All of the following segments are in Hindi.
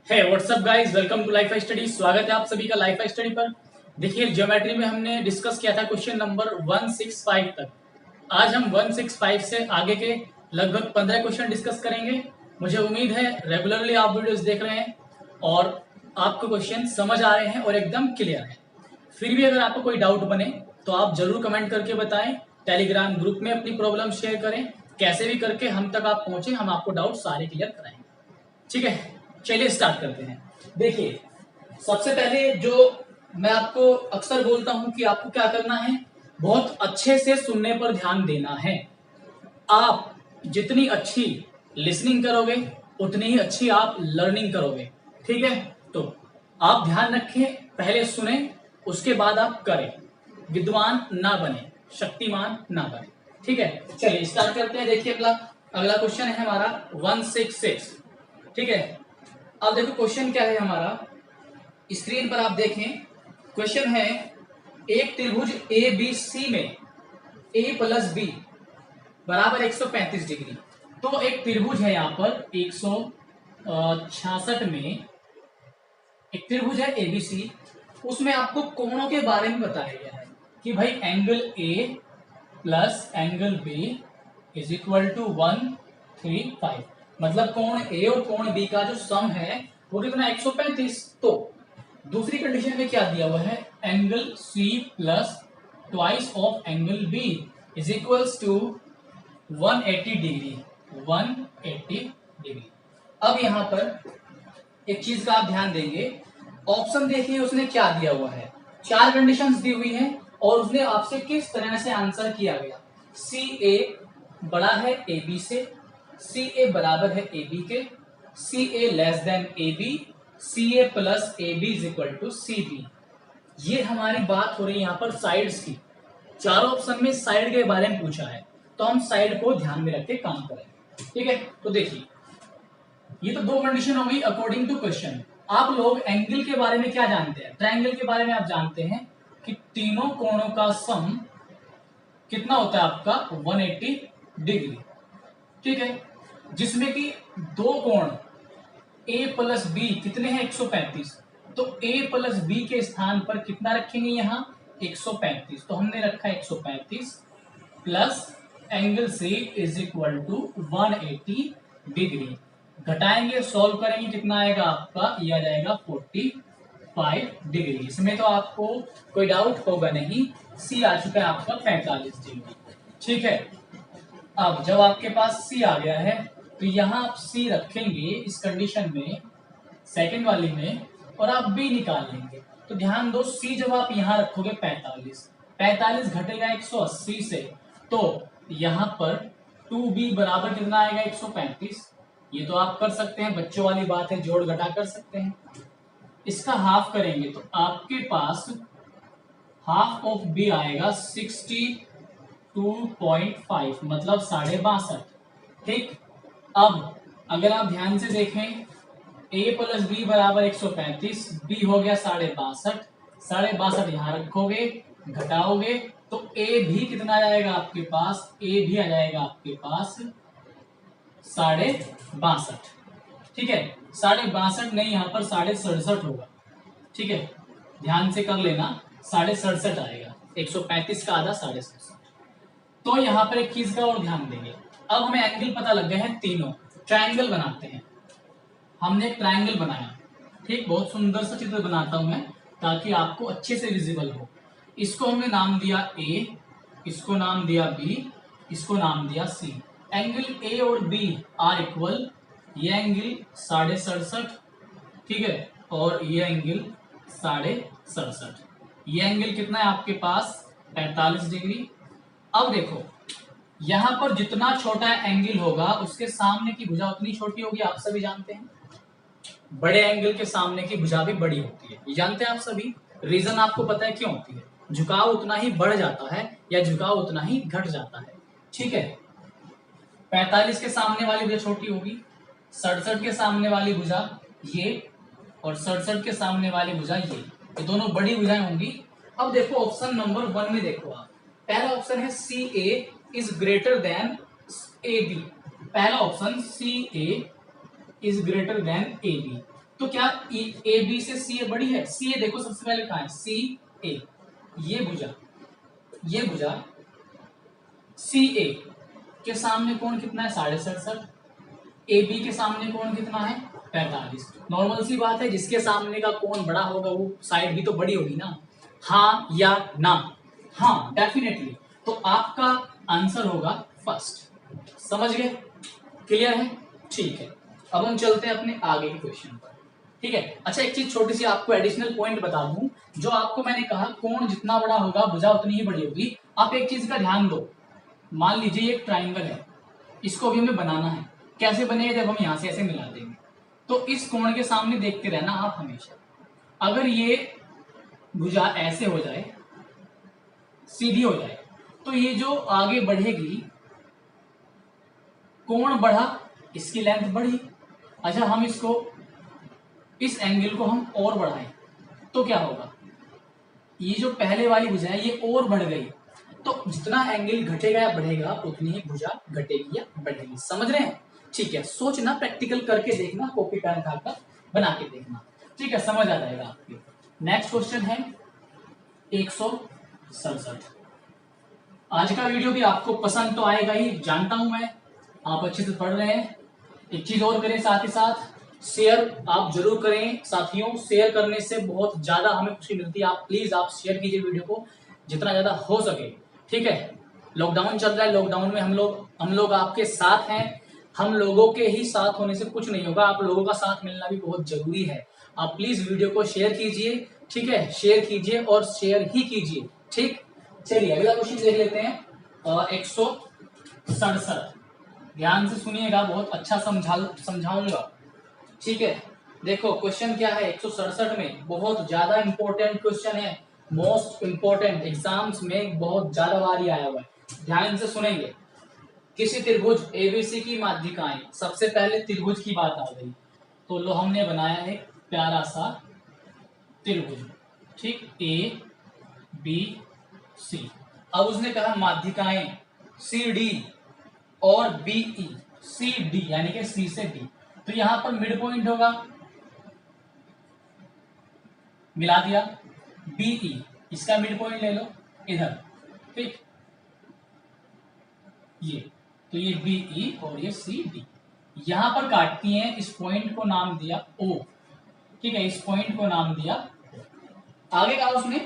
है what's up guys, welcome to Life Study. स्वागत है आप सभी का लाइफ स्टडी पर। देखिए, ज्योमेट्री में हमने डिस्कस किया था क्वेश्चन नंबर 165 तक। आज हम 165 से आगे के लगभग 15 क्वेश्चन डिस्कस करेंगे। मुझे उम्मीद है रेगुलरली आप वीडियोस देख रहे हैं और आपको क्वेश्चन समझ आ रहे हैं और एकदम क्लियर है। फिर भी अगर आपको कोई डाउट बने तो आप जरूर कमेंट करके बताएं। टेलीग्राम ग्रुप में अपनी प्रॉब्लम शेयर करें। कैसे भी करके हम तक आप पहुंचे, हम आपको डाउट सारे क्लियर कराएंगे। ठीक है, चलिए स्टार्ट करते हैं। देखिए, सबसे पहले जो मैं आपको अक्सर बोलता हूं कि आपको क्या करना है, बहुत अच्छे से सुनने पर ध्यान देना है। आप जितनी अच्छी लिसनिंग करोगे उतनी ही अच्छी आप लर्निंग करोगे। ठीक है, तो आप ध्यान रखें, पहले सुने उसके बाद आप करें। विद्वान ना बने, शक्तिमान ना बने। ठीक है, चलिए स्टार्ट करते हैं। देखिए, अगला अगला क्वेश्चन है हमारा 166। ठीक है, अब देखो क्वेश्चन क्या है हमारा, स्क्रीन पर आप देखें। क्वेश्चन है, एक त्रिभुज ए बी सी में ए प्लस बी बराबर 135 डिग्री। तो एक त्रिभुज है यहाँ पर 166 में एक त्रिभुज है एबीसी। उसमें आपको कोणों के बारे में बताया गया है कि भाई angle A plus angle B is equal to 135। मतलब कोण ए और कोण बी का जो सम है वो कितना 135। तो दूसरी कंडीशन में क्या दिया हुआ है, angle C plus twice of angle B is equals to 180 degree. 180 degree. अब यहां पर एक चीज का आप ध्यान देंगे, ऑप्शन देखिए उसने क्या दिया हुआ है। चार कंडीशंस दी हुई हैं और उसने आपसे किस तरह से आंसर किया गया। सी ए बड़ा है ए बी से, सी ए बराबर है ए बी के, C A less than A B, C A plus A B is equal to C B. ये हमारी बात हो रही है यहाँ पर साइड्स की। चारों ऑप्शन में साइड के बारे में पूछा है, तो हम साइड को ध्यान में रख के काम करेंगे। ठीक है, तो देखिए, ये तो दो कंडीशन हो गई अकॉर्डिंग टू क्वेश्चन। आप लोग एंगल के बारे में क्या जानते हैं, ट्रायंगल के बारे में आप जानते हैं कि तीनों कोणों का सम कितना होता है आपका 180 डिग्री। ठीक है, जिसमें कि दो कोण ए प्लस बी कितने हैं 135। तो ए प्लस बी के स्थान पर कितना रखेंगे यहाँ 135। तो हमने रखा 135 plus angle C is equal to 180 degree. घटाएंगे, सॉल्व करेंगे, कितना आएगा आपका, ये आ जाएगा 45 डिग्री। इसमें तो आपको कोई डाउट होगा नहीं, सी आ चुका है आपका 45 डिग्री। ठीक है, अब जब आपके पास सी आ गया है तो यहां आप सी रखेंगे इस कंडीशन में, सेकंड वाली में, और आप बी निकाल लेंगे। तो ध्यान दो, सी जब आप यहां रखोगे 45 घटेगा 180 से, तो यहां पर 2b बराबर कितना आएगा 135। ये तो आप कर सकते हैं, बच्चों वाली बात है, जोड़ घटा कर सकते हैं। इसका हाफ करेंगे तो आपके पास हाफ ऑफ बी आएगा 62.5, मतलब 62.5। ठीक, अब अगर आप ध्यान से देखें, ए प्लस बी बराबर 135, बी हो गया 62.5। 62.5 यहां रखोगे, घटाओगे तो ए भी कितना आ जाएगा आपके पास, ए भी आ जाएगा आपके पास 62.5। ठीक है, 62.5 नहीं, यहां पर 67.5 होगा। ठीक है, ध्यान से कर लेना, 67.5 आएगा, 135 का आधा 67। तो यहां पर एक चीज का और ध्यान देंगे। अब हमें एंगल पता लग गए हैं तीनों। ट्रायंगल बनाते हैं। हमने एक ट्रायंगल बनाया। ठीक, बहुत सुंदर सा चित्र बनाता हूं मैं ताकि आपको अच्छे से विजिबल हो। इसको हमने नाम दिया ए, इसको नाम दिया बी, इसको नाम दिया सी। एंगल ए और बी आर इक्वल, ये एंगल 67.5, ठीक है, और ये एंगल 67.5। ये एंगल कितना है आपके पास 45 डिग्री। अब देखो, यहां पर जितना छोटा एंगल होगा उसके सामने की भुजा उतनी छोटी होगी, आप सभी जानते हैं। बड़े एंगल के सामने की भुजा भी बड़ी होती है, ये जानते हैं आप सभी। रीजन आपको पता है क्यों होती है, झुकाव उतना ही बढ़ जाता है या झुकाव उतना ही घट जाता है। ठीक है, 45 के सामने वाली भुजा छोटी होगी, 67 के सामने वाली भुजा ये, और 67 के सामने वाली भुजा ये दोनों बड़ी भुजाएं होंगी। अब देखो ऑप्शन नंबर 1 में देखो आप, पहला ऑप्शन है C A is greater than A B. पहला option C A is greater than A B. तो क्या ए बी से सी ए बड़ी है? सी ए देखो सबसे पहले कहाँ है, सी ए, ये भुजा सी ए के सामने कोण कितना है, 67.5। ए बी के सामने कोण कितना है, 45। नॉर्मल सी बात है, जिसके सामने का कोण बड़ा होगा वो साइड भी तो बड़ी होगी ना, हाँ या ना? हाँ डेफिनेटली। तो आपका आंसर होगा फर्स्ट। समझ गए? क्लियर है? ठीक है, अब हम चलते हैं अपने आगे के क्वेश्चन पर। ठीक है, अच्छा एक चीज छोटी सी आपको एडिशनल पॉइंट बता दूं, जो आपको मैंने कहा कोण जितना बड़ा होगा भुजा उतनी ही बड़ी होगी। आप एक चीज का ध्यान दो, मान लीजिए एक ट्राइंगल है, इसको भी हमें बनाना है। कैसे बनेगा? जब हम यहां से ऐसे मिला देंगे। तो इस कोण के सामने देखते रहना आप हमेशा। अगर ये भुजा ऐसे हो जाए, सीधी हो जाए, तो ये जो आगे बढ़ेगी, कोण बढ़ा, इसकी लेंथ बढ़ी। अच्छा हम इसको, इस एंगल को हम और बढ़ाएं तो क्या होगा, ये जो पहले वाली भुजा है ये और बढ़ गई। तो जितना एंगल घटेगा या बढ़ेगा उतनी ही भुजा घटेगी या बढ़ेगी। समझ रहे हैं? ठीक है, सोचना, प्रैक्टिकल करके देखना, कॉपी पेन उठाकर बना के देखना। ठीक है, समझ आ जाएगा आपके। नेक्स्ट क्वेश्चन है 167। आज का वीडियो भी आपको पसंद तो आएगा ही, जानता हूं मैं, आप अच्छे से पढ़ रहे हैं। एक चीज और करें, साथ ही साथ शेयर आप जरूर करें साथियों। शेयर करने से बहुत ज्यादा हमें खुशी मिलती है। आप प्लीज आप शेयर कीजिए वीडियो को जितना ज्यादा हो सके। ठीक है, लॉकडाउन चल रहा है, लॉकडाउन में हम लोग आपके साथ हैं। हम लोगों के ही साथ होने से कुछ नहीं होगा, आप लोगों का साथ मिलना भी बहुत जरूरी है। आप प्लीज वीडियो को शेयर कीजिए। ठीक है, शेयर कीजिए और शेयर ही कीजिए। ठीक, चलिए अगला क्वेश्चन देख लेते हैं। 167, ध्यान से सुनिएगा, बहुत अच्छा समझाऊंगा। ठीक है, देखो क्वेश्चन क्या है 167 में, बहुत ज्यादा इंपॉर्टेंट क्वेश्चन है, मोस्ट इंपॉर्टेंट, एग्जाम्स में बहुत ज्यादा बार ही आया हुआ है। ध्यान से सुनेंगे। किसी त्रिभुज एबीसी की माध्यिकाएं, सबसे पहले त्रिभुज की बात आ गई, तो लो हमने बनाया है प्यारा सा त्रिभुज। ठीक, ए बी सी। अब उसने कहा माध्यिकाएं सी डी और बी ई। सी डी यानी कि सी से डी, तो यहां पर मिड पॉइंट होगा, मिला दिया। बीई, इसका मिड पॉइंट ले लो इधर। ठीक, ये तो ये बीई और ये सी डी यहां पर काटती हैं। इस पॉइंट को नाम दिया ओ। ठीक है, इस पॉइंट को नाम दिया। आगे कहा उसने,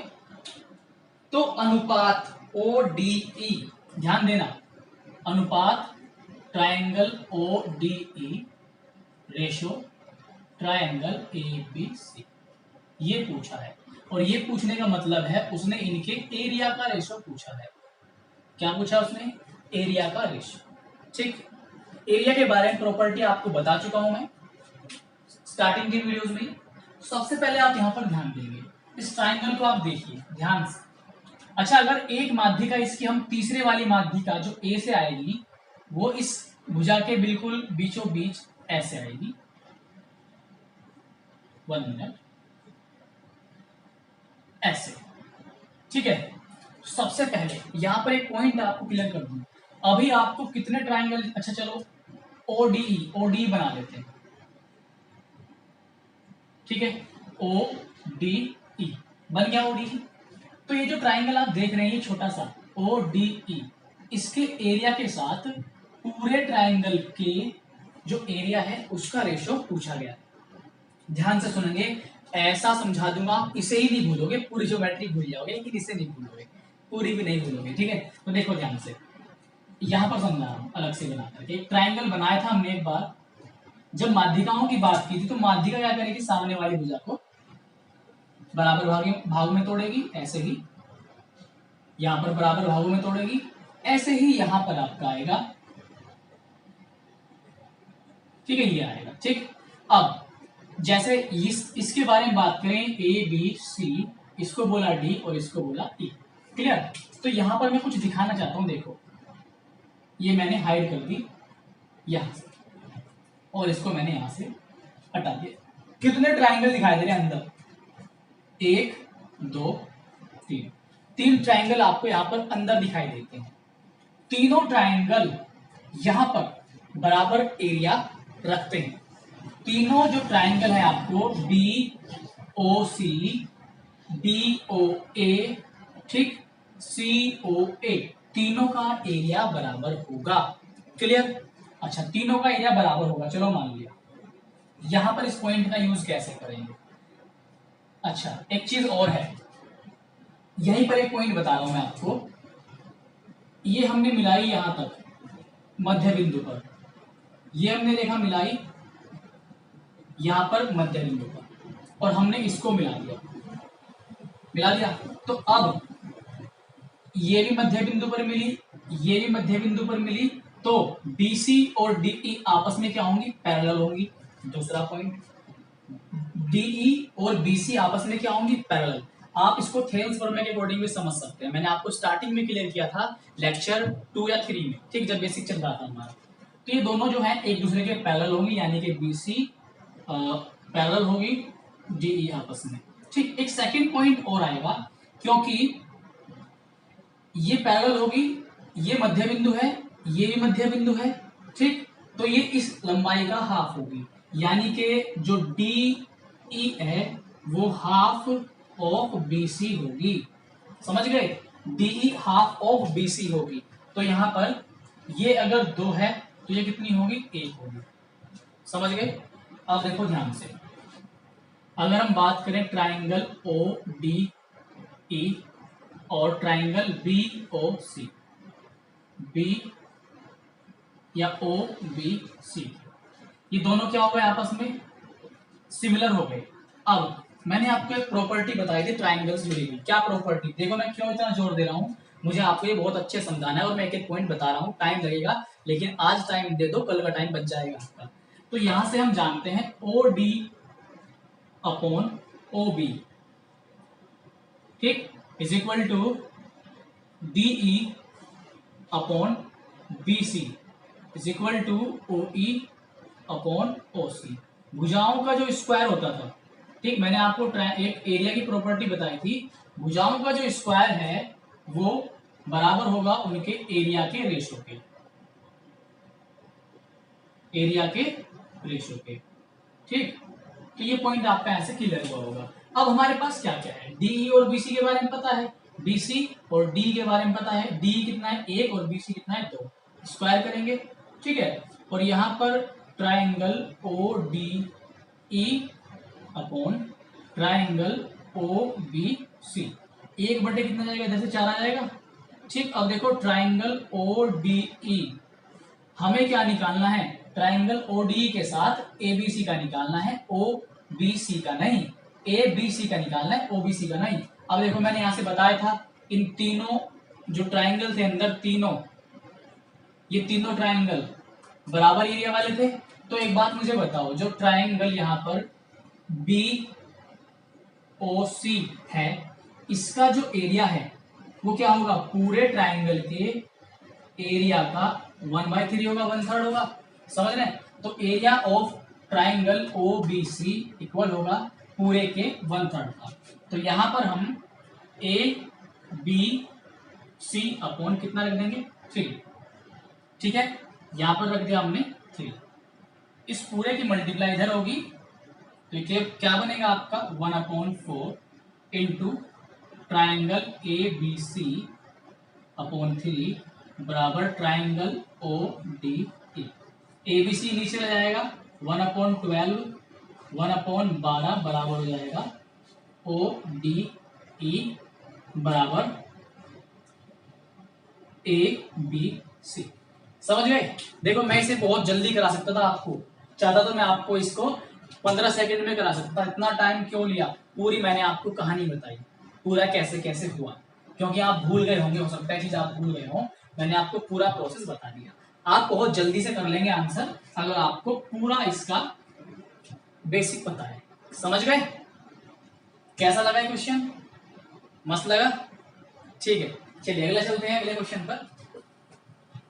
तो अनुपात ओ डी ई, ध्यान देना, अनुपात triangle O D E ratio triangle A B C, ये पूछा है। और ये पूछने का मतलब है उसने इनके एरिया का रेशो पूछा है। क्या पूछा उसने? एरिया का रेशो। ठीक, एरिया के बारे में प्रॉपर्टी आपको बता चुका हूं मैं स्टार्टिंग के वीडियोस में। सबसे पहले आप यहां पर ध्यान देंगे, इस ट्रायंगल को आप देखिए ध्यान से। अच्छा, अगर एक माध्यिका इसकी हम तीसरे वाली माध्यिका जो ए से आएगी, वो इस भुजा के बिल्कुल बीचों बीच ऐसे आएगी। 1 मिनट, ऐसे। ठीक है, सबसे पहले यहां पर एक पॉइंट आपको क्लियर कर दूं। अभी आपको कितने ट्रायंगल, अच्छा चलो ओडी बना लेते हैं। ठीक है, ओ डी ई बन गया ओडी। तो ये जो ट्रायंगल आप देख रहे हैं, ये छोटा सा ओ डी ई, इसके एरिया के साथ पूरे ट्रायंगल के जो एरिया है उसका रेशो पूछा गया। ध्यान से सुनेंगे, ऐसा समझा दूंगा, इसे ही नहीं भूलोगे, पूरी ज्योमेट्री भूल जाओगे लेकिन इसे नहीं भूलोगे, पूरी भी नहीं भूलोगे। ठीक है, तो देखो ध्यान से, यहां पर समझा रहा हूं अलग से बना करके। एक ट्रायंगल बनाया था हमने एक बार, जब माध्यिकाओं की बात की थी, तो माध्यिका क्या करेगी, सामने वाली भुजा को बराबर भागों में तोड़ेगी, ऐसे ही यहां पर बराबर भागों में तोड़ेगी, ऐसे ही यहां पर आपका आएगा। ठीक है, ये आएगा। ठीक, अब जैसे इसके बारे में बात करें, ए बी सी, इसको बोला डी और इसको बोला ई। क्लियर? तो यहां पर मैं कुछ दिखाना चाहता हूं, देखो ये मैंने हाइड कर दी यहां से, और इसको मैंने यहां से हटा दिया। कितने ट्रायंगल दिखाई दे रहे हैं अंदर? 1 2 3, 3 ट्रायंगल आपको यहां पर अंदर दिखाई देते हैं। तीनों ट्रायंगल यहां पर बराबर एरिया रखते हैं। तीनों जो ट्राइंगल है आपको बी ओ सी, डी ओ ए, ठीक, सी ओ ए, तीनों का एरिया बराबर होगा। क्लियर? अच्छा, तीनों का एरिया बराबर होगा, चलो मान लिया। यहां पर इस पॉइंट का यूज कैसे करेंगे? अच्छा, एक चीज और है, यहीं पर एक पॉइंट बता रहा हूं मैं आपको। ये हमने मिलाई यहां तक मध्य बिंदु पर, ये हमने रेखा मिलाई यहां पर मध्य बिंदु पर, और हमने इसको मिला दिया। तो अब ये भी मध्य बिंदु पर मिली, ये भी मध्य बिंदु पर मिली, तो BC और DE आपस में क्या होंगी? पैरेलल होंगी। दूसरा पॉइंट, DE और BC आपस में क्या होंगी? पैरेलल। आप इसको थेल्स फॉर्मूला के अकॉर्डिंग भी समझ सकते हैं, मैंने आपको स्टार्टिंग में क्लियर किया था लेक्चर 2 या 3 में, ठीक, जब बेसिक चल रहा था हमारा। तो ये दोनों जो है एक दूसरे के पैरेलल होंगी, यानी कि BC पैरेलल होगी DE आपस में, ठीक। एक सेकंड पॉइंट और आएगा, क्योंकि ये पैरेलल होगी, ये मध्य बिंदु है, ये भी मध्य बिंदु है, ठीक, तो ये इस लंबाई का हाफ होगी, यानी कि जो DE है वो हाफ ऑफ BC होगी। समझ गए? DE हाफ ऑफ BC होगी। तो यहां पर ये अगर 2 है तो ये कितनी होगी? 1 होगी। समझ गए? अब देखो ध्यान से, अगर हम बात करें ट्राइंगल ODE और ट्राइंगल BOC, B या OBC, ये दोनों क्या हो गए? आपस में सिमिलर हो गए। अब मैंने आपको एक प्रॉपर्टी बताई थी ट्राइंगल्स जुड़ी हुई, क्या प्रॉपर्टी? देखो मैं क्यों इतना जोर दे रहा हूं, मुझे आपको ये बहुत अच्छे समझाना है और मैं एक एक पॉइंट बता रहा हूं, टाइम लगेगा, लेकिन आज टाइम दे दो, कल का टाइम बच जाएगा आपका। तो यहां से हम जानते हैं OD अपॉन OB, ठीक, is equal to DE upon BC is equal to OE upon OC। भुजाओं का जो स्क्वायर होता था, ठीक, मैंने आपको एक एरिया की प्रॉपर्टी बताई थी, भुजाओं का जो स्क्वायर है वो बराबर होगा उनके एरिया के रेशो के, एरिया के रेशो के, ठीक। तो ये पॉइंट आपका ऐसे क्लियर हुआ होगा। अब हमारे पास क्या क्या है? DE और BC के बारे में पता है, BC और D के बारे में पता है, DE कितना है? 1 और BC कितना है? 2। स्क्वायर करेंगे, ठीक है। और यहां पर triangle ODE upon triangle OBC, 1 बटे कितना जाएगा? इधर से 4 आ जाएगा, ठीक। अब देखो ट्राइंगल ODE, हमें क्या निकालना है? ट्राइंगल ODE के साथ ABC का निकालना है, OBC का नहीं, ABC का निकालना है, OBC का नहीं। अब देखो मैंने यहां से बताया था, इन तीनों जो ट्राइंगल थे अंदर, तीनों, ये तीनों ट्राइंगल बराबर एरिया वाले थे। तो एक बात मुझे बताओ, जो ट्राइंगल यहां पर BOC है, इसका जो एरिया है वो क्या होगा? पूरे ट्राइंगल के एरिया का 1/3 होगा, 1/3 होगा। समझ रहे हैं? तो area of triangle OBC equal होगा पूरे के 1/3 का। तो यहां पर हम ABC अपॉन कितना रख देंगे? 3, ठीक है। यहां पर रख दिया हमने 3, इस पूरे की मल्टीप्लाई इधर होगी, तो क्या बनेगा आपका? 1/4 इंटू ट्राइंगल ABC अपॉन 3 बराबर ट्राइंगल ODE। ABC नीचे आ जाएगा, 1/12, 1/12 बराबर हो जाएगा ODE बराबर ABC। समझ गए? देखो मैं इसे बहुत जल्दी करा सकता था, आपको चाहता तो मैं आपको इसको 15 सेकंड में करा सकता, इतना टाइम क्यों लिया? पूरी मैंने आपको कहानी बताई, पूरा कैसे कैसे हुआ, क्योंकि आप भूल गए होंगे, हो सकता है चीज आप भूल गए हो, मैंने आपको पूरा प्रोसेस बता दिया। आप बहुत जल्दी से कर लेंगे आंसर अगर आपको पूरा इसका बेसिक पता है। समझ गए? कैसा लगा क्वेश्चन? मस्त लगा? ठीक है, चलिए अगला चलते हैं, अगले क्वेश्चन पर।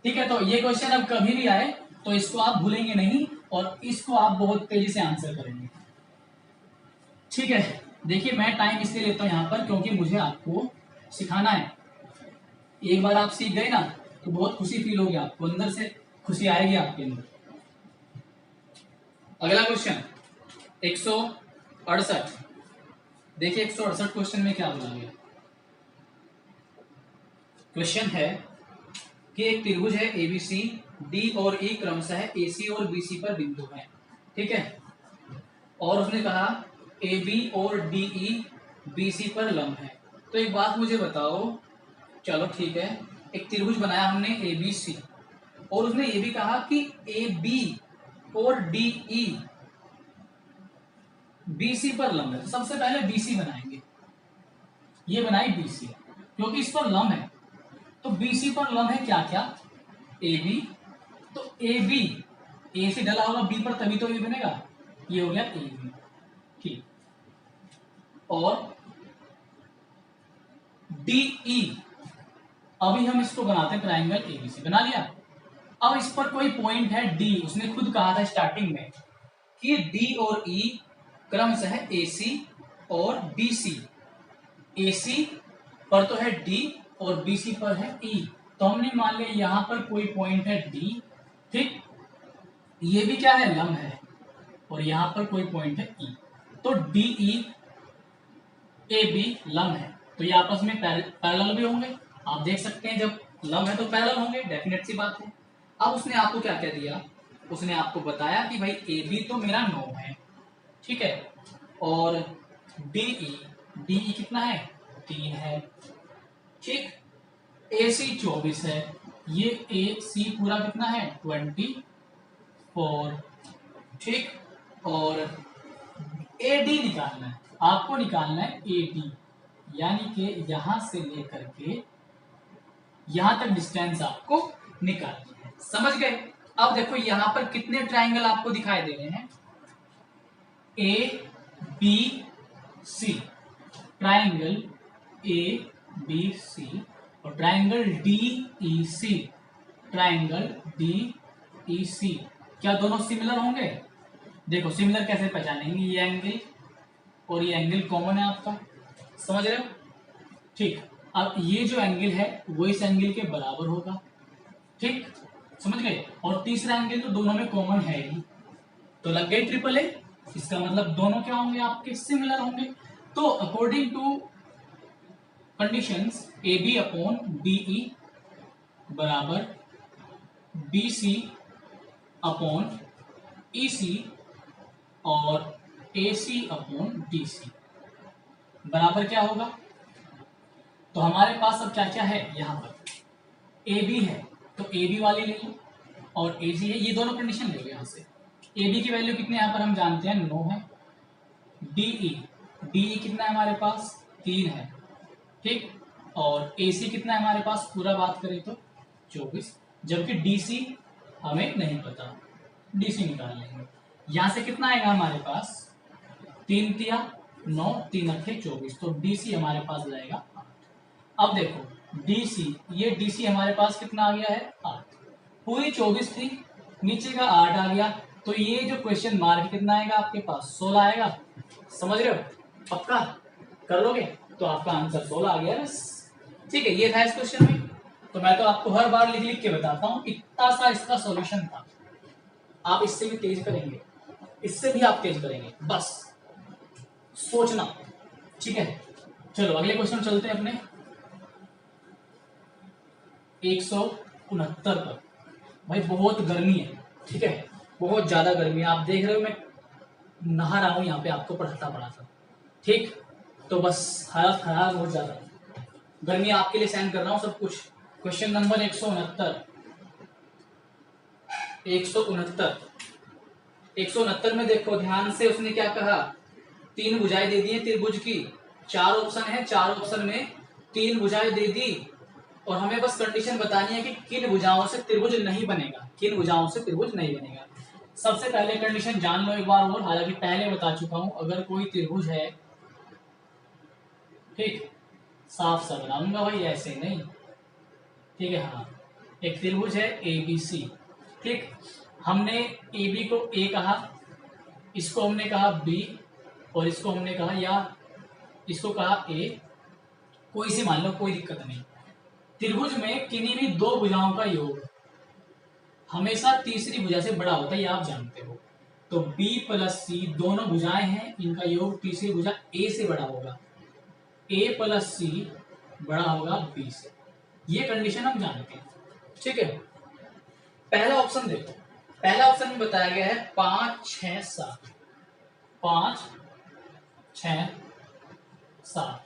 ठीक है, तो ये क्वेश्चन अब कभी भी आए तो इसको आप भूलेंगे नहीं और इसको आप बहुत तेजी से आंसर करेंगे। ठीक है, देखिए मैं टाइम इसलिए लेता हूं यहां पर क्योंकि मुझे आपको सिखाना है। एक बार आप सीख गए ना तो बहुत खुशी फील होगी, आपको अंदर से खुशी आएगी आपके अंदर। अगला क्वेश्चन 168। देखिए 168 क्वेश्चन में क्या बोला गया। क्वेश्चन है कि एक त्रिभुज है एबीसी, डी और ई क्रमशः एसी और बीसी पर बिंदु है, ठीक है। और उसने कहा ए बी और डी ई बीसी पर लंब है। तो एक बात मुझे बताओ, चलो ठीक है, एक त्रिभुज बनाया हमने ए बी सी, और उसने ये भी कहा कि ए बी और डी ई बीसी पर लंब है। तो सबसे पहले बीसी बनाएंगे, ये बनाई बीसी क्योंकि इस पर लंब है। तो बीसी पर लंब है क्या क्या, ए बी, तो ए बी, ए से डला होगा बी पर तभी तो ये बनेगा, ये हो गया ए बी, ठीक। और डी ई, अभी हम इसको बनाते हैं ट्राइंगल एबीसी, बना लिया। अब इस पर कोई पॉइंट है डी, उसने खुद कहा था स्टार्टिंग में कि डी और ई क्रमशः एसी और बीसी, एसी पर तो है डी और बीसी पर है ई। तो हमने मान लिया यहां पर कोई पॉइंट है डी, ठीक, ये भी क्या है, लंब है, और यहां पर कोई पॉइंट है ई। तो डी ई ए बी लंब है, तो ये आपस में पैरेलल भी होंगे। आप देख सकते हैं जब लंब है तो पैरेलल होंगे, डेफिनेट सी बात है। अब उसने आपको क्या क्या दिया, उसने आपको बताया कि भाई ए बी तो मेरा 9 है, ठीक है, और डी ई कितना है, 3 है, ठीक। ए सी 24 है, ये ए सी पूरा कितना है, 24, ठीक। और ए डी निकालना है, आपको निकालना है ए डी, यानी कि यहां से लेकर के यहां तक डिस्टेंस आपको निकालनी है, समझ गए। अब देखो यहां पर कितने ट्राइंगल आपको दिखाई दे रहे हैं, A B C, triangle A B C, और triangle D E C, triangle D E C, क्या दोनों सिमिलर होंगे। देखो सिमिलर कैसे पहचानेंगे, ये एंगल और ये एंगल कॉमन है आपका, समझ रहे हो, ठीक। अब ये जो एंगल है वो इस एंगल के बराबर होगा, ठीक, समझ गए। और तीसरा एंगल तो दोनों में कॉमन है ही, तो लग गए ट्रिपल ए। इसका मतलब दोनों क्या होंगे, आपके सिमिलर होंगे। तो according to conditions A B upon D E बराबर बी सी अपॉन ई सी और ए सी अपॉन डी सी बराबर क्या होगा। तो हमारे पास अब क्या क्या है, यहाँ पर ए बी है तो ए बी वाली ले लो, और ए सी है, ये दोनों कंडीशन ले लो यहाँ से। ए बी की वैल्यू कितने यहाँ पर हम जानते हैं, 9 है। डी ई कितना है हमारे पास, 3 है, ठीक। और ए सी कितना है हमारे पास, पूरा बात करें तो 24, जबकि डी सी हमें नहीं पता, डी सी निकाल लेंगे। यहाँ से कितना आएगा हमारे पास, 3 तिया 9, 3 अट्ठे 24, तो डी सी हमारे पास जाएगा 8। अब देखो डी सी, ये डी सी हमारे पास कितना आ गया है, 8, पूरी 24 थी, नीचे का 8 आ गया, तो ये जो क्वेश्चन मार्क कितना आएगा आपके पास, 16 आएगा, समझ रहे हो, पक्का कर लोगे, तो आपका आंसर 16 आ गया बस, ठीक है। ये था इस क्वेश्चन में। तो मैं तो आपको हर बार लिख लिख के बताता हूँ, इतना सा इसका सॉल्यूशन था। आप इससे भी तेज करेंगे, इससे भी आप तेज करेंगे, बस सोचना, ठीक है। चलो अगले क्वेश्चन चलते हैं अपने 169 पर। भाई बहुत गर्मी है, ठीक है, बहुत ज्यादा गर्मी है, आप देख रहे हो मैं नहा रहा हूं यहाँ पे आपको पढ़ाता, ठीक। तो बस हालत खराब हो जाता है, गर्मी आपके लिए सहन कर रहा हूं सब कुछ। क्वेश्चन नंबर 169 में देखो ध्यान से, उसने क्या कहा, 3 भुजाएं दे दी है त्रिभुज की, 4 ऑप्शन है, 4 ऑप्शन में 3 भुजाएं दे दी, और हमें बस कंडीशन बतानी है कि किन भुजाओं से त्रिभुज नहीं बनेगा, किन भुजाओं से त्रिभुज नहीं बनेगा। सबसे पहले कंडीशन जान लो एक बार और, हालांकि पहले बता चुका हूं, अगर कोई त्रिभुज है, ठीक, साफ सा बनाऊंगा भाई, ऐसे नहीं, ठीक है। हाँ, एक त्रिभुज है ए बी सी, ठीक, हमने ए बी को ए कहा, इसको हमने कहा बी, और इसको हमने कहा, या इसको कहा ए, कोई सी मान लो, कोई दिक्कत नहीं। त्रिभुज में किन्हीं भी 2 भुजाओं का योग हमेशा तीसरी भुजा से बड़ा होता है, ये आप जानते हो, तो B प्लस सी दोनों भुजाएं हैं, इनका योग तीसरी भुजा A से बड़ा होगा, A प्लस सी बड़ा होगा B से। ये कंडीशन हम जानते हैं, ठीक है। पहला ऑप्शन देखो, पहला ऑप्शन में बताया गया है 5 6 7, 5 6 7,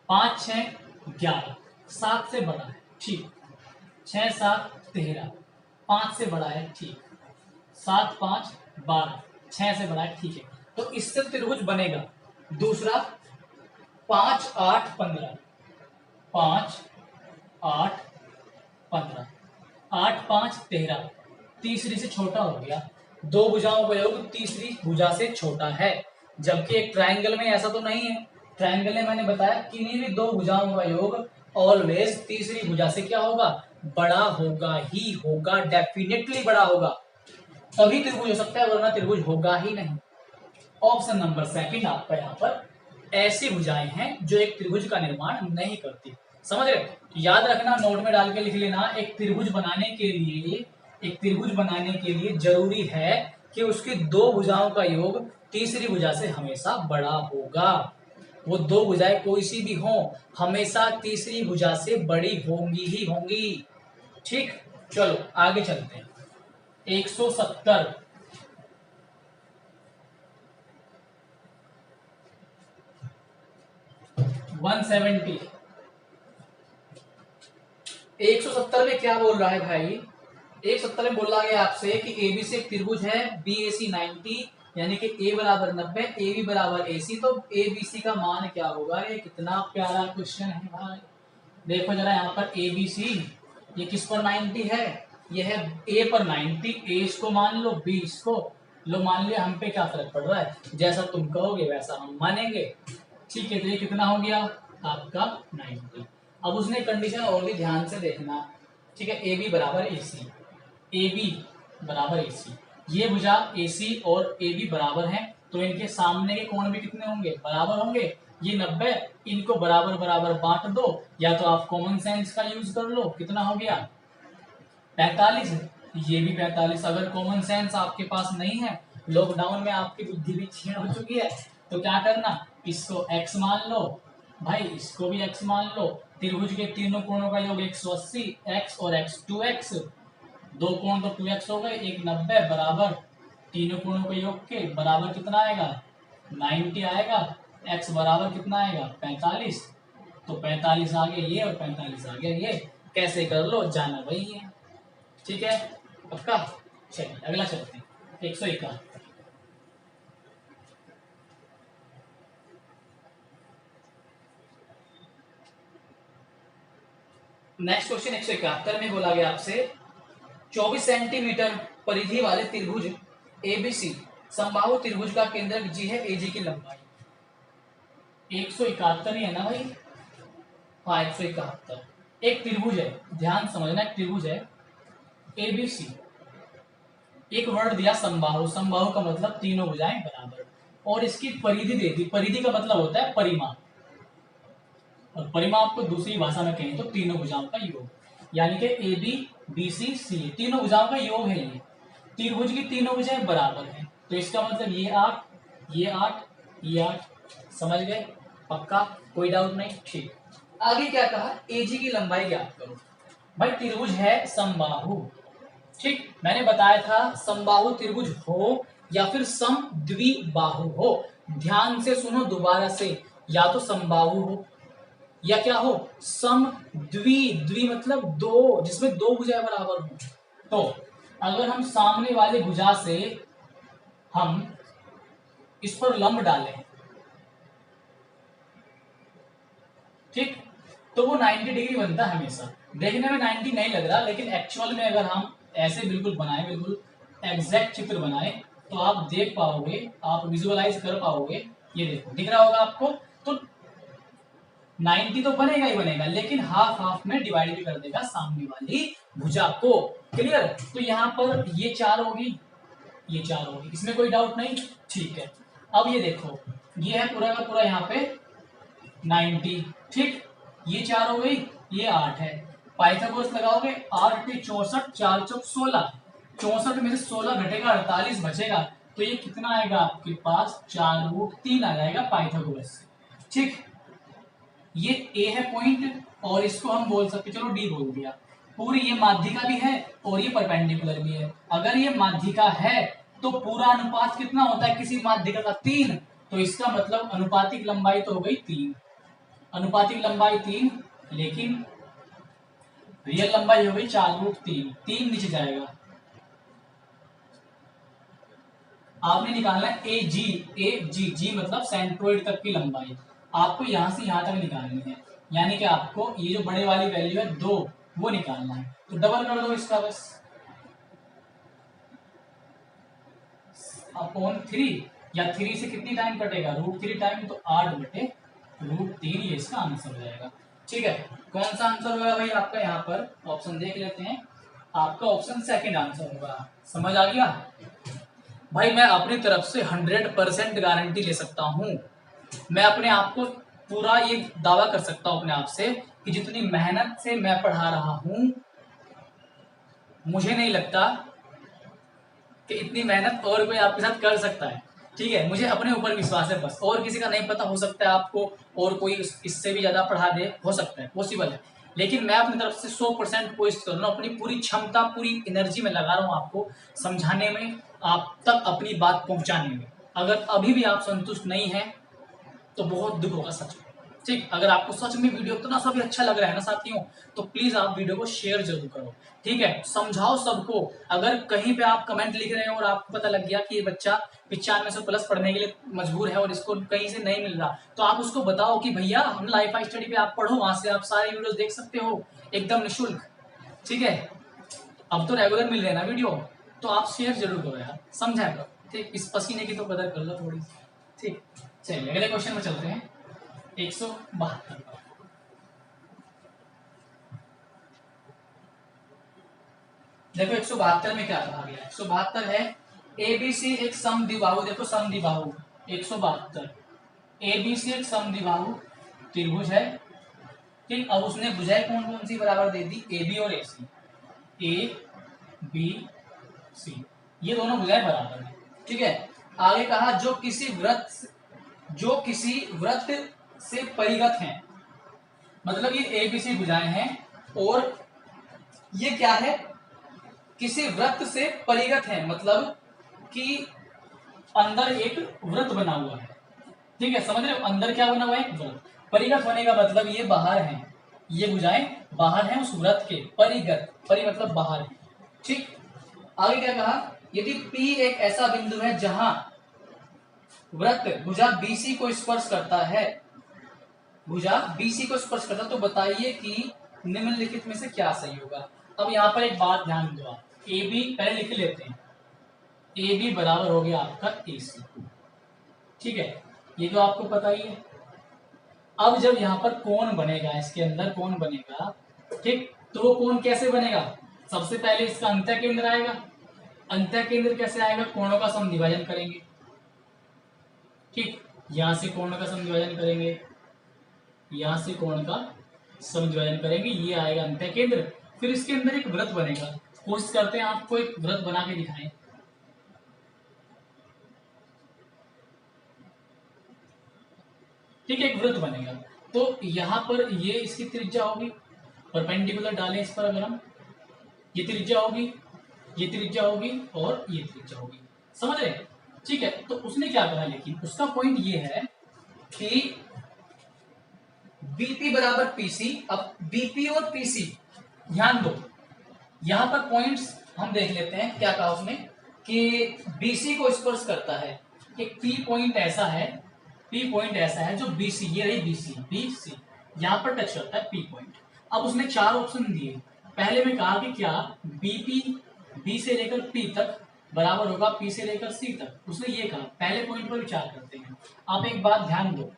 5 6 11, 7 से बड़ा है, ठीक। 6 7 13, 5 से बड़ा है, ठीक। 7 5 12, 6 से बड़ा है, ठीक है। तो इससे त्रिभुज बनेगा। दूसरा 5 8 15, 5 8 15, 8 5 13, तीसरी से छोटा हो गया। दो भुजाओं का योग तीसरी भुजा से छोटा है, जबकि एक ट्रायंगल में ऐसा तो नहीं है। ट्रायंगल में मैंने बताया किन्हीं भी दो भुजाओं का योग ऑलवेज तीसरी भुजा से क्या होगा, बड़ा होगा ही होगा, डेफिनेटली बड़ा होगा, तभी त्रिभुज हो सकता है, वरना त्रिभुज होगा ही नहीं। ऑप्शन नंबर सेकंड आपका यहाँ पर ऐसी भुजाएं हैं जो एक त्रिभुज का निर्माण नहीं करती। समझ रहे? याद रखना, नोट में डाल के लिख लेना, एक त्रिभुज बनाने के लिए, एक त्रिभुज बनाने के लिए जरूरी है कि उसकी दो भुजाओं का योग तीसरी भुजा से हमेशा बड़ा होगा। वो दो भुजाएं कोई सी भी हो, हमेशा तीसरी भुजा से बड़ी होंगी ही होंगी, ठीक। चलो आगे चलते हैं। 170 170, 170 में क्या बोल रहा है भाई, 170 में बोला गया आपसे कि एबीसी एक त्रिभुज है, बीएसी 90, यानी कि ए बराबर 90, ए बी बराबर एसी, तो एबीसी का मान क्या होगा। ये कितना प्यारा क्वेश्चन है भाई। देखो जरा यहाँ पर एबीसी, ये किस पर 90 है, ये है ए पर 90, ए इसको मान लो, बी इसको लो, मान लिया, हम पे क्या फर्क पड़ रहा है, जैसा तुम कहोगे वैसा हम मानेंगे, ठीक है। तो ये कितना हो गया आपका 90। अब उसने कंडीशन और भी ध्यान से देखना, ठीक है। ए बी बराबर ए सी, ए बी बराबर ए सी, ये भुजा ए सी और ए बी बराबर हैं, तो इनके सामने के कोण भी कितने होंगे, बराबर होंगे। ये 90, इनको बराबर बराबर बांट दो, या तो आप कॉमन सेंस का यूज कर लो, कितना हो गया 45, ये भी 45। अगर कॉमन सेंस आपके पास नहीं है, लॉकडाउन में आपकी बुद्धि भी क्षीण हो चुकी है, तो क्या करना, इसको x मान लो भाई, इसको भी x मान लो। त्रिभुज के तीनों कोणों का योग 180, x और x 2x, दो कोण तो 2x हो गए, एक 90 बराबर तीनों कोणों के योग के बराबर कितना आएगा 90 आएगा, x बराबर कितना आएगा 45, तो 45 आ गया ये और 45 आ गया ये, कैसे कर लो जाना वही है, ठीक है पक्का। चलिए अगला चलते हैं, 171। नेक्स्ट क्वेश्चन 171 में बोला गया आपसे 24 सेंटीमीटर परिधि वाले त्रिभुज एबीसी समबाहु त्रिभुज का केंद्रक जी है, एजी की लंबाई 171 ही है ना भाई, हाँ 171। एक त्रिभुज है, ध्यान समझना, एक त्रिभुज है एबीसी, एक वर्ड दिया समबाहु, समबाहु का मतलब तीनों भुजाएं बराबर, और इसकी परिधि दे दी, परिधि का मतलब होता है परिमाप, और परिमाप को दूसरी भाषा में कहें तो तीनों भुजाओं का योग, यानी कि ए बी बी सी सी तीनों भुजाओं का योग है। ये त्रिभुज की तीनों भुजाएं बराबर हैं, तो इसका मतलब ये 8, ये 8, ये 8, समझ गए पक्का, कोई डाउट नहीं, ठीक। आगे क्या कहा, एजी की लंबाई ज्ञात करो। भाई त्रिभुज है समबाहु, ठीक, मैंने बताया था समबाहु त्रिभुज हो या फिर समद्विबाहु हो, ध्यान से सुनो दोबारा से, या तो समबाहु हो या क्या हो समद्वि, द्वि मतलब दो, जिसमें दो भुजाएं बराबर हो। तो अगर हम सामने वाले भुजा से हम इस पर लंब डालें, ठीक, तो वो 90 डिग्री बनता है हमेशा। देखने में 90 नहीं लग रहा, लेकिन एक्चुअल में अगर हम ऐसे बिल्कुल बनाए, बिल्कुल एग्जैक्ट चित्र बनाए, तो आप देख पाओगे, आप विजुअलाइज कर पाओगे, ये देखो दिख रहा होगा आपको, तो 90 तो बनेगा ही बनेगा, लेकिन हाफ हाफ में डिवाइड भी कर देगा सामने वाली भुजा को, क्लियर। तो यहाँ पर ये 4 होगी, ये 4 होगी, इसमें कोई डाउट नहीं, ठीक है। अब ये देखो, ये है पूरा का पूरा यहाँ पे 90, ठीक, ये 4 हो गई, ये 8 है, पाइथागोरस लगाओगे 8 × 64, 4 × 16, 64 में से 16 घटेगा 48 बचेगा, तो ये कितना आएगा आपके पास 4√3 आ जाएगा पाइथागोरस से। ठीक, ये ए है पॉइंट और इसको हम बोल सकते, चलो डी बोल दिया। पूरी ये माध्यिका भी है और ये परपेंडिकुलर भी है। अगर ये माध्यिका है तो पूरा अनुपात कितना होता है किसी माध्यिका का 3, तो इसका मतलब अनुपातिक लंबाई तो हो गई 3, अनुपातिक लंबाई 3, लेकिन रियल लंबाई हो गई 4√3, 3 नीचे जाएगा। आपने निकालना है ए जी, जी मतलब सेंट्रोइड तक की लंबाई, आपको यहां से यहां तक निकालनी है, यानी कि आपको ये जो बड़े वाली वैल्यू है 2 वो निकालना है। तो डबल कर दो इसका बस, अपॉन 3, या 3 से कितनी टाइम कटेगा √3 टाइम, तो 8/√3 ये इसका आंसर हो जाएगा। ठीक है, कौन सा आंसर होगा भाई आपका, यहाँ पर ऑप्शन देख लेते हैं। आपका ऑप्शन सेकंड आंसर होगा। समझ आ गया भाई, मैं अपनी तरफ से 100% गारंटी ले सकता हूं, मैं अपने आप को पूरा ये दावा कर सकता हूं अपने आप से कि जितनी मेहनत से मैं पढ़ा रहा हूं, मुझे नहीं लगता कि इतनी मेहनत और कोई आपके साथ कर सकता है। ठीक है, मुझे अपने ऊपर विश्वास है बस, और किसी का नहीं पता, हो सकता है आपको और कोई इससे भी ज्यादा पढ़ा दे, हो सकता है, पॉसिबल है, लेकिन मैं अपनी तरफ से 100% कोशिश कर रहा हूँ, अपनी पूरी क्षमता पूरी एनर्जी में लगा रहा हूँ आपको समझाने में, आप तक अपनी बात पहुंचाने में। अगर अभी भी आप संतुष्ट नहीं हैं तो बहुत दुख होगा सच में। ठीक, अगर आपको सच में वीडियो इतना सा भी अच्छा लग रहा है ना साथियों, तो प्लीज आप वीडियो को शेयर जरूर करो। ठीक है, समझाओ सबको। अगर कहीं पे आप कमेंट लिख रहे हो और आपको पता लग गया कि ये बच्चा 9500+ पढ़ने के लिए मजबूर है और इसको कहीं से नहीं मिल रहा, तो आप उसको बताओ कि भैया हम लाइफ स्टडी पे आप पढ़ो, वहां से आप सारे वीडियोस देख सकते हो एकदम निःशुल्क। ठीक है, अब तो रेगुलर मिल रहे हैं ना वीडियो, तो आप शेयर जरूर करो यार, समझा करो। ठीक, इस पसीने की तो कदर कर लो थोड़ी सी। ठीक, चलिए अगले क्वेश्चन में चलते हैं। 172, देखो 172 में क्या कहा गया। 172 है एबीसी एक समद्विबाहु, देखो समद्विबाहु 172, एबीसी एक समद्विबाहु त्रिभुज है। ठीक, अब उसने भुजाएं कौन कौन सी बराबर दे दी, ए बी और ए सी, ए बी सी, ये दोनों भुजाएं बराबर है। ठीक है, आगे कहा जो किसी वृत्त से परिगत हैं, मतलब ये ए बी सी भुजाएं हैं और ये क्या है, किसी वृत्त से परिगत है, मतलब कि अंदर एक वृत्त बना हुआ है। ठीक है, समझ रहे हो, अंदर क्या बना हुआ है, वृत्त। परिगत होने का मतलब ये बाहर है, ये भुजाएं बाहर हैं उस वृत्त के, परिगत, परि मतलब बाहर है। ठीक, आगे क्या कहा, यदि P एक ऐसा बिंदु है जहां वृत्त भुजा BC को स्पर्श करता है, भुजा BC को स्पर्श करता, तो बताइए कि निम्नलिखित में से क्या सही होगा। अब यहाँ पर एक बात ध्यान दो, आप ए बी पहले लिख लेते हैं, ए बी बराबर हो गया आपका ए सी। ठीक है, ये तो आपको पता ही है। अब जब यहाँ पर कोण बनेगा, इसके अंदर कोण बनेगा, ठीक, तो वो कोण कैसे बनेगा, सबसे पहले इसका अंत्य केंद्र आएगा। अंत्य केंद्र कैसे आएगा, कोणों का समद्विभाजन करेंगे। ठीक, यहां से कोण का समद्विभाजन करेंगे, यहां से कोण का समद्विभाजन करेंगे, ये आएगा अंत्य केंद्र। फिर इसके अंदर एक वृत्त बनेगा, कोशिश करते हैं आपको एक वृत्त बना के दिखाएं। ठीक है, एक वृत्त बनेगा, तो यहां पर ये इसकी त्रिज्या होगी, परपेंडिकुलर डालें इस पर, अगर हम ये त्रिज्या होगी, ये त्रिज्या होगी और ये त्रिज्या होगी, समझ रहे। ठीक है, तो उसने क्या कहा, लेकिन उसका पॉइंट ये है कि बीपी बराबर पीसी। अब बीपी और पीसी ध्यान दो, यहां पर पॉइंट्स हम देख लेते हैं। क्या कहा उसने कि बीसी को स्पर्श करता है, एक पी पॉइंट ऐसा है, पी पॉइंट ऐसा है जो बीसी, ये रही बीसी, बीसी यहां पर टच करता है पी पॉइंट। अब उसने 4 ऑप्शन दिए। पहले में कहा कि क्या बीपी बी से लेकर पी तक बराबर होगा पी से लेकर सी तक, उसने ये कहा। पहले पॉइंट पर विचार करते हैं। आप एक बात ध्यान दो,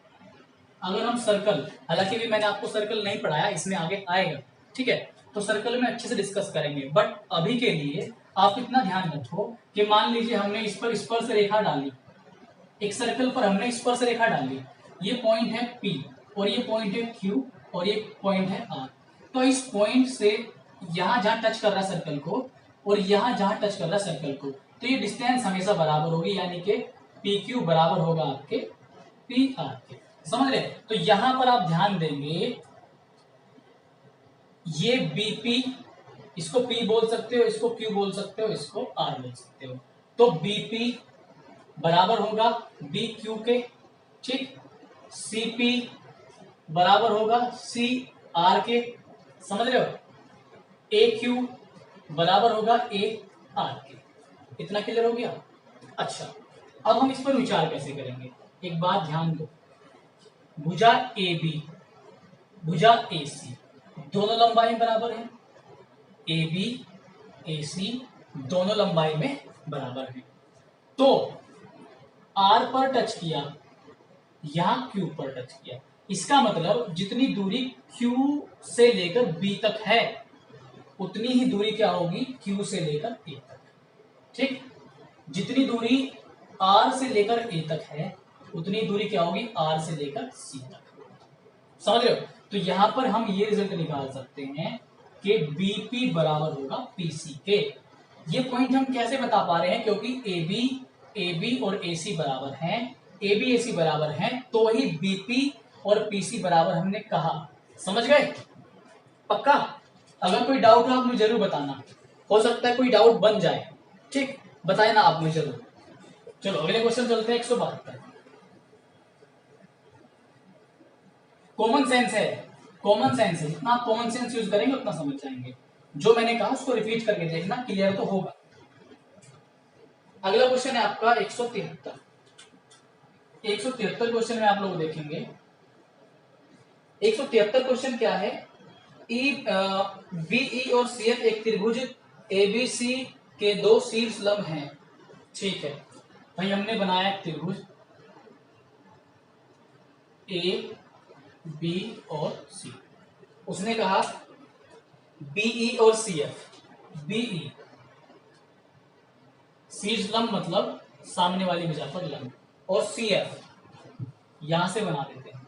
अगर हम सर्कल, हालांकि भी मैंने आपको सर्कल नहीं पढ़ाया, इसमें आगे आएगा, ठीक है, तो सर्कल में अच्छे से डिस्कस करेंगे, बट अभी के लिए आप इतना ध्यान रखो कि मान लीजिए हमने इस पर स्पर्श रेखा डाली, एक सर्कल पर हमने स्पर्श रेखा डाली, ये पॉइंट है P और ये पॉइंट है Q और ये पॉइंट है R। तो इस पॉइंट से यहां जहां टच कर रहा है सर्कल को और यहां जहां टच कर रहा है सर्कल को, तो ये डिस्टेंस हमेशा बराबर होगी, यानी कि पी क्यू बराबर होगा आपके पी आर के। समझ रहे? तो यहां पर आप ध्यान देंगे, ये बीपी, इसको पी बोल सकते हो, इसको क्यू बोल सकते हो, इसको आर बोल सकते हो। तो बीपी बराबर होगा बी क्यू के, ठीक। सीपी बराबर होगा सी आर के, समझ रहे हो? ए क्यू बराबर होगा ए आर के। इतना क्लियर हो गया? अच्छा, अब हम इस पर विचार कैसे करेंगे, एक बात ध्यान दो। भुजा ए बी, भुजा ए सी, दोनों लंबाई बराबर है। ए बी ए सी दोनों लंबाई में बराबर है। तो आर पर टच किया, यहां क्यू पर टच किया, इसका मतलब जितनी दूरी क्यू से लेकर बी तक है उतनी ही दूरी क्या होगी क्यू से लेकर ए तक, ठीक। जितनी दूरी आर से लेकर ए तक है उतनी दूरी क्या होगी आर से लेकर सी तक। समझ रहे हो? तो यहां पर हम ये रिजल्ट निकाल सकते हैं कि बीपी बराबर होगा पीसी के। ये पॉइंट हम कैसे बता पा रहे हैं, क्योंकि ए बी और ए सी बराबर हैं, ए बी ए सी बराबर हैं, तो वही बीपी और पीसी बराबर हमने कहा। समझ गए? पक्का? अगर कोई डाउट हो आप मुझे जरूर बताना, हो सकता है कोई डाउट बन जाए, ठीक। बताए ना आप मुझे जरूर। चलो अगले क्वेश्चन चलते हैं। 172 कॉमन सेंस है, कॉमन सेंस है, जितना आप कॉमन सेंस यूज करेंगे उतना समझ जाएंगे। जो मैंने कहा उसको रिपीट करके देखना, क्लियर तो होगा। अगला क्वेश्चन है आपका 173। 173 क्वेश्चन में आप लोग देखेंगे। 173 क्वेश्चन क्या है, बीई और सीएफ एक त्रिभुज एबीसी के दो शीर्ष लंब हैं, ठीक है। भाई हमने बनाया एक त्रिभुज ए बी और सी, उसने कहा बीई और सीएफ, बीई शीर्ष लंब मतलब सामने वाली भुजा पर लंब, और सीएफ यहां से बना देते हैं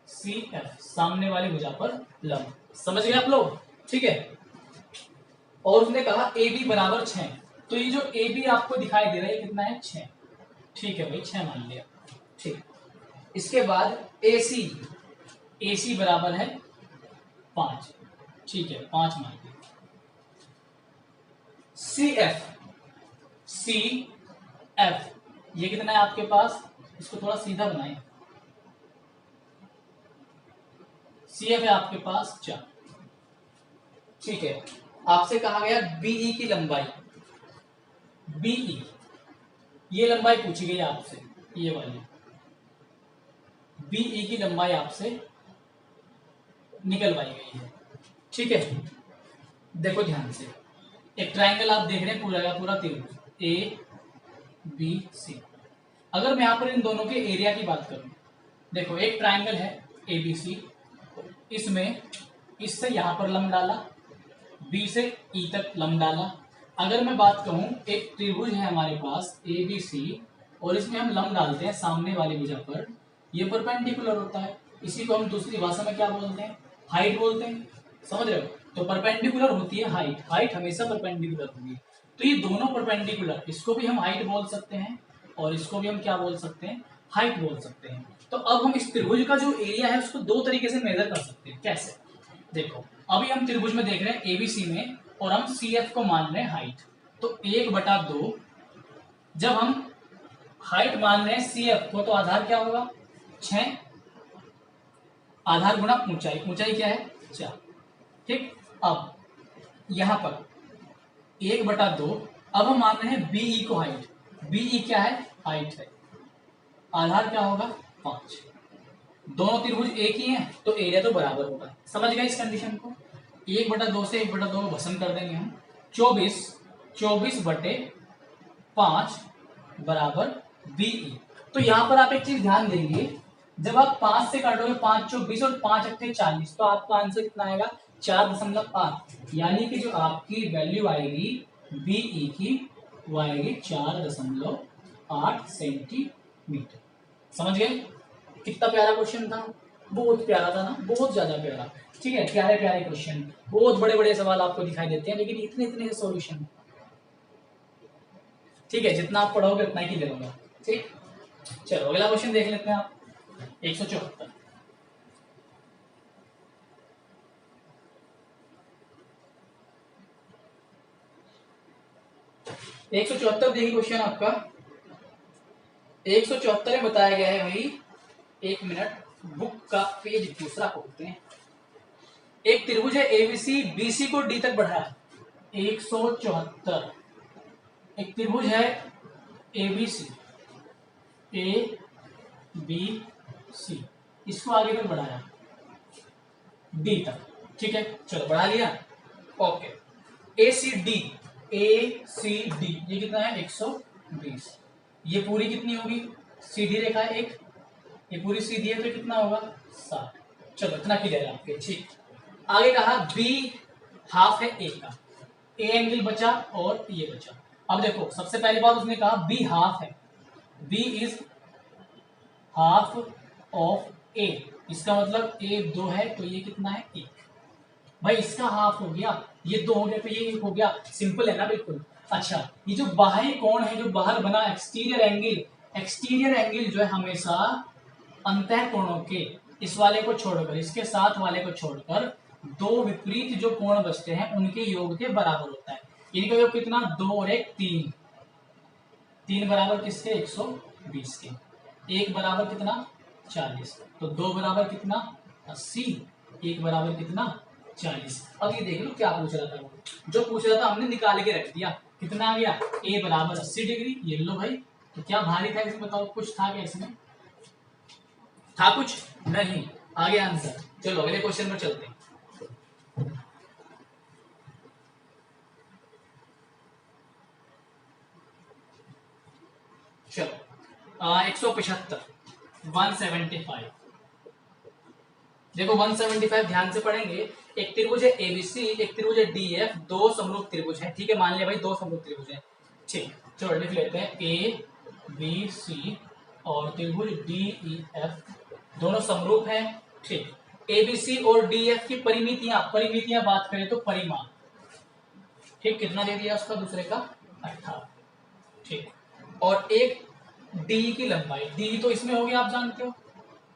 सीएफ सामने वाली भुजा पर लंब। समझ गए आप लोग? ठीक है। और उसने कहा ए बी बराबर 6, तो ये जो ए बी आपको दिखाई दे रहा है कितना है 6, ठीक है भाई 6 मान लिया, ठीक। इसके बाद ए सी बराबर है 5, ठीक है 5 मान लिया। सी एफ ये कितना है आपके पास, इसको थोड़ा सीधा बनाएं। सी एफ है आपके पास 4, ठीक है। आपसे कहा गया बीई की लंबाई, बीई ये लंबाई पूछी गई आपसे, ये वाली बीई की लंबाई आपसे निकलवाई गई है, ठीक है। देखो ध्यान से, एक ट्रायंगल आप देख रहे हैं पूरा का पूरा त्रिभुज ए बी सी। अगर मैं यहां पर इन दोनों के एरिया की बात करूं, देखो एक ट्रायंगल है ए बी सी, इसमें इससे यहां पर लंब डाला, बी से ई तक लंब डाला। अगर मैं बात कहूं एक त्रिभुज है हमारे पास ए बी सी और इसमें हम लंब डालते हैं सामने वाली भुजा पर, ये परपेंडिकुलर होता है। इसी को हम दूसरी भाषा में क्या बोलते हैं, हाइट बोलते हैं। समझ रहे हो? तो परपेंडिकुलर होती है हाइट, हाइट हमेशा परपेंडिकुलर होगी। तो ये दोनों परपेंडिकुलर, इसको भी हम हाइट बोल सकते हैं और इसको भी हम क्या बोल सकते हैं, हाइट बोल सकते हैं। तो अब हम इस त्रिभुज का जो एरिया है उसको दो तरीके से मेजर कर सकते हैं। कैसे? देखो अभी हम त्रिभुज में देख रहे हैं एबीसी में, और हम सी एफ को मान रहे हैं हाइट, तो 1/2 जब हम हाइट मान रहे हैं सी एफ को, तो आधार क्या होगा 6, आधार गुणा ऊंचाई, ऊंचाई क्या है 4, ठीक। अब यहां पर 1/2, अब हम मान रहे हैं बीई को हाइट, बीई क्या है हाइट है, आधार क्या होगा 5। दोनों त्रिभुज एक ही हैं तो एरिया तो बराबर होगा। समझ गए इस कंडीशन को? 1/2 से 1/2 को भस्म कर देंगे हम, 24/5 बराबर बीई। तो यहां पर आप एक चीज ध्यान देंगे, जब आप 5 से काटोगे 5 × 20 और 5 × 40, तो आपका आंसर कितना आएगा 4.8, यानी कि जो आपकी वैल्यू आएगी बीई की वो आएगी 4.8 सेंटीमीटर। समझ गए? कितना प्यारा क्वेश्चन था, बहुत प्यारा था ना, बहुत ज्यादा प्यारा। ठीक है, प्यारे प्यारे क्वेश्चन, बहुत बड़े बड़े सवाल आपको दिखाई देते हैं, लेकिन इतने इतने सॉल्यूशन। ठीक है, जितना आप पढ़ोगे उतना ही क्लियर होगा। ठीक, चलो अगला क्वेश्चन देख लेते हैं आप। 174 174 देखिए क्वेश्चन आपका। 174 में बताया गया है भाई, एक मिनट, बुक का पेज दूसरा खोलते हैं। एक त्रिभुज है एबीसी, बीसी को डी तक बढ़ाया। 174, एक त्रिभुज है एबीसी, ए बी सी, इसको आगे तक बढ़ाया डी तक। ठीक है, चलो बढ़ा लिया। ओके, ए सी डी, ए सी डी ये कितना है 120। ये पूरी कितनी होगी, सीधी रेखा है एक, ये पूरी सीधी है तो कितना होगा 60। चलो इतना क्लियर है आपके। ठीक, आगे कहा बी हाफ है ए का, ए एंगल बचा और ये बचा। अब देखो सबसे पहली बात उसने कहा बी हाफ है, बी इज हाफ ऑफ ए, इसका मतलब ए 2 है तो ये कितना है 1। भाई इसका हाफ हो गया, ये 2 हो गया तो ये 1 हो गया, सिंपल है ना बिल्कुल। अच्छा, ये जो बाहरी कोण है, जो बाहर बना एक्सटीरियर एंगल, एक्सटीरियर एंगल जो है हमेशा अंतः कोणों के, इस वाले को छोड़कर, इसके साथ वाले को छोड़कर दो विपरीत जो कोण बचते हैं उनके योग के बराबर होता है। इनका योग कितना, 2 और 1 3, 3 बराबर किसके 120 के, 1 बराबर कितना 40, तो 2 बराबर कितना 80, 1 बराबर कितना 40। अब ये देख लो क्या पूछ रहा था, वो जो पूछ रहा था हमने निकाल के रख दिया। कितना आ गया, ए बराबर 80 डिग्री। ये लो भाई, तो क्या भारी था इसमें, बताओ कुछ था क्या इसमें, था कुछ नहीं, आ गया आंसर। चलो अगले क्वेश्चन पर चलते हैं। चलो 175, 175 देखो 175 ध्यान से पढ़ेंगे। एक त्रिभुज है एबीसी, एक त्रिभुज है डीएफ, दो समरूप त्रिभुज है। ठीक है, मान लिया भाई दो समरूप त्रिभुज है। ठीक, चलो लिख लेते हैं ए बी सी और त्रिभुज डी ई एफ दोनों समरूप हैं। ठीक, एबीसी और डीएफ की परिमितियां बात करें तो परिमाण, ठीक, कितना दे दिया उसका दूसरे का 18। ठीक, और एक डी की लंबाई, डी तो इसमें होगी आप जानते हो,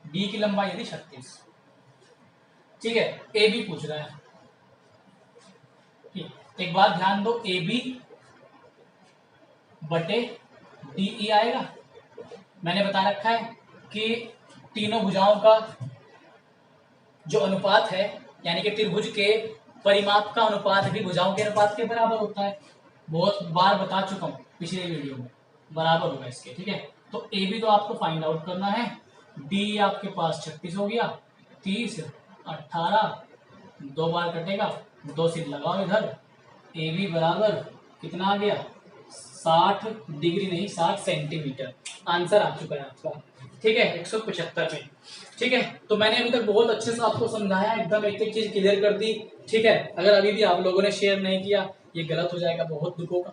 डी की लंबाई यदि 36। ठीक है, ए बी पूछ रहा है। ठीक, एक बात ध्यान दो, ए बी बटे डीई आएगा। मैंने बता रखा है कि तीनों भुजाओं का जो अनुपात है, यानी कि त्रिभुज के परिमाप का अनुपात भी भुजाओं के अनुपात के बराबर होता है। बहुत बार बता चुका हूं पिछले वीडियो में, बराबर होगा इसके। ठीक है, तो ए बी तो आपको फाइंड आउट करना है। डी आपके पास 36 हो गया, 30 18, 2 बार कटेगा, 2 से लगाओ इधर, ए बी बराबर कितना आ गया 60 डिग्री नहीं 60 सेंटीमीटर। आंसर आ चुका है आपका। ठीक है, 175 में। ठीक है, तो मैंने अभी तक बहुत अच्छे से आपको समझाया, एकदम एक एक चीज क्लियर कर दी। ठीक है, अगर अभी भी आप लोगों ने शेयर नहीं किया, ये गलत हो जाएगा, बहुत दुख होगा।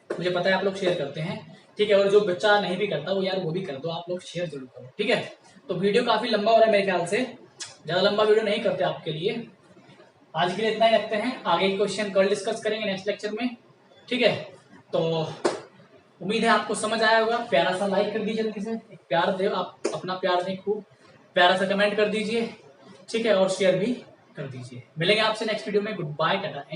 मुझे पता है आप लोग शेयर करते हैं। ठीक है, और जो बच्चा नहीं भी करता वो यार वो भी कर दो, आप लोग शेयर जरूर करो। ठीक है, तो वीडियो काफी लंबा हो रहा है मेरे ख्याल से, ज्यादा लंबा वीडियो नहीं करते आपके लिए। आज के लिए इतना ही रखते हैं, आगे क्वेश्चन कल डिस्कस करेंगे नेक्स्ट लेक्चर में। ठीक है, तो उम्मीद है आपको समझ आया होगा। प्यारा सा लाइक कर दीजिए, जल्दी से एक प्यार दे, आप अपना प्यार दें खूब, प्यारा सा कमेंट कर दीजिए। ठीक है, और शेयर भी कर दीजिए। मिलेंगे आपसे नेक्स्ट वीडियो में। Goodbye, tata and